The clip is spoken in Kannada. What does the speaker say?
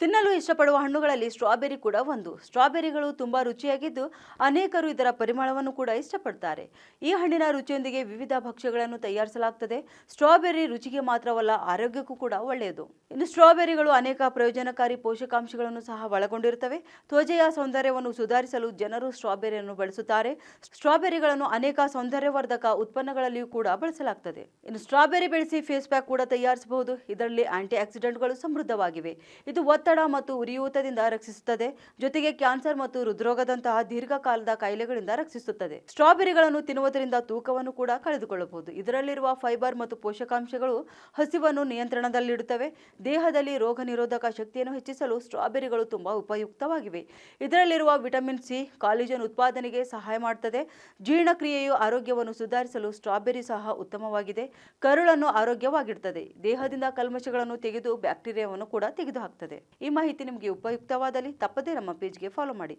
ತಿನ್ನಲು ಇಷ್ಟಪಡುವ ಹಣ್ಣುಗಳಲ್ಲಿ ಸ್ಟ್ರಾಬೆರಿ ಕೂಡ ಒಂದು. ಸ್ಟ್ರಾಬೆರಿಗಳು ತುಂಬಾ ರುಚಿಯಾಗಿದ್ದು ಅನೇಕರು ಇದರ ಪರಿಮಳವನ್ನು ಕೂಡ ಇಷ್ಟಪಡ್ತಾರೆ. ಈ ಹಣ್ಣಿನ ರುಚಿಯೊಂದಿಗೆ ವಿವಿಧ ಭಕ್ಷ್ಯಗಳನ್ನು ತಯಾರಿಸಲಾಗುತ್ತದೆ. ಸ್ಟ್ರಾಬೆರಿ ರುಚಿಗೆ ಮಾತ್ರವಲ್ಲ, ಆರೋಗ್ಯಕ್ಕೂ ಕೂಡ ಒಳ್ಳೆಯದು. ಇನ್ನು ಸ್ಟ್ರಾಬೆರಿಗಳು ಅನೇಕ ಪ್ರಯೋಜನಕಾರಿ ಪೋಷಕಾಂಶಗಳನ್ನು ಸಹ ಒಳಗೊಂಡಿರುತ್ತವೆ. ತ್ವಚೆಯ ಸೌಂದರ್ಯವನ್ನು ಸುಧಾರಿಸಲು ಜನರು ಸ್ಟ್ರಾಬೆರಿಯನ್ನು ಬಳಸುತ್ತಾರೆ. ಸ್ಟ್ರಾಬೆರಿಗಳನ್ನು ಅನೇಕ ಸೌಂದರ್ಯವರ್ಧಕ ಉತ್ಪನ್ನಗಳಲ್ಲಿಯೂ ಕೂಡ ಬಳಸಲಾಗುತ್ತದೆ. ಇನ್ನು ಸ್ಟ್ರಾಬೆರಿ ಬೆಳೆಸಿ ಫೇಸ್ ಪ್ಯಾಕ್ ಕೂಡ ತಯಾರಿಸಬಹುದು. ಇದರಲ್ಲಿ ಆಂಟಿ ಆಕ್ಸಿಡೆಂಟ್ಗಳು ಸಮೃದ್ಧವಾಗಿವೆ. ಇದು ಒತ್ತಡ ಮತ್ತು ಉರಿಯೂತದಿಂದ ರಕ್ಷಿಸುತ್ತದೆ. ಜೊತೆಗೆ ಕ್ಯಾನ್ಸರ್ ಮತ್ತು ಹೃದ್ರೋಗದಂತಹ ದೀರ್ಘಕಾಲದ ಕಾಯಿಲೆಗಳಿಂದ ರಕ್ಷಿಸುತ್ತದೆ. ಸ್ಟ್ರಾಬೆರಿಗಳನ್ನು ತಿನ್ನುವುದರಿಂದ ತೂಕವನ್ನು ಕೂಡ ಕಳೆದುಕೊಳ್ಳಬಹುದು. ಇದರಲ್ಲಿರುವ ಫೈಬರ್ ಮತ್ತು ಪೋಷಕಾಂಶಗಳು ಹಸಿವನ್ನು ನಿಯಂತ್ರಣದಲ್ಲಿಡುತ್ತವೆ. ದೇಹದಲ್ಲಿ ರೋಗ ನಿರೋಧಕ ಶಕ್ತಿಯನ್ನು ಹೆಚ್ಚಿಸಲು ಸ್ಟ್ರಾಬೆರಿಗಳು ತುಂಬಾ ಉಪಯುಕ್ತವಾಗಿವೆ. ಇದರಲ್ಲಿರುವ ವಿಟಮಿನ್ ಸಿ ಕಾಲೇಜನ್ ಉತ್ಪಾದನೆಗೆ ಸಹಾಯ ಮಾಡುತ್ತದೆ. ಜೀರ್ಣಕ್ರಿಯೆಯು ಆರೋಗ್ಯವನ್ನು ಸುಧಾರಿಸಲು ಸ್ಟ್ರಾಬೆರಿ ಸಹ ಉತ್ತಮವಾಗಿದೆ. ಕರುಳನ್ನು ಆರೋಗ್ಯವಾಗಿಡುತ್ತದೆ. ದೇಹದಿಂದ ಕಲ್ಮಶಗಳನ್ನು ತೆಗೆದು ಬ್ಯಾಕ್ಟೀರಿಯಾವನ್ನು ಕೂಡ ತೆಗೆದುಹಾಕ್ತದೆ. ಈ ಮಾಹಿತಿ ನಿಮಗೆ ಉಪಯುಕ್ತವಾದಲ್ಲಿ ತಪ್ಪದೇ ನಮ್ಮ ಪೇಜ್ಗೆ ಫಾಲೋ ಮಾಡಿ.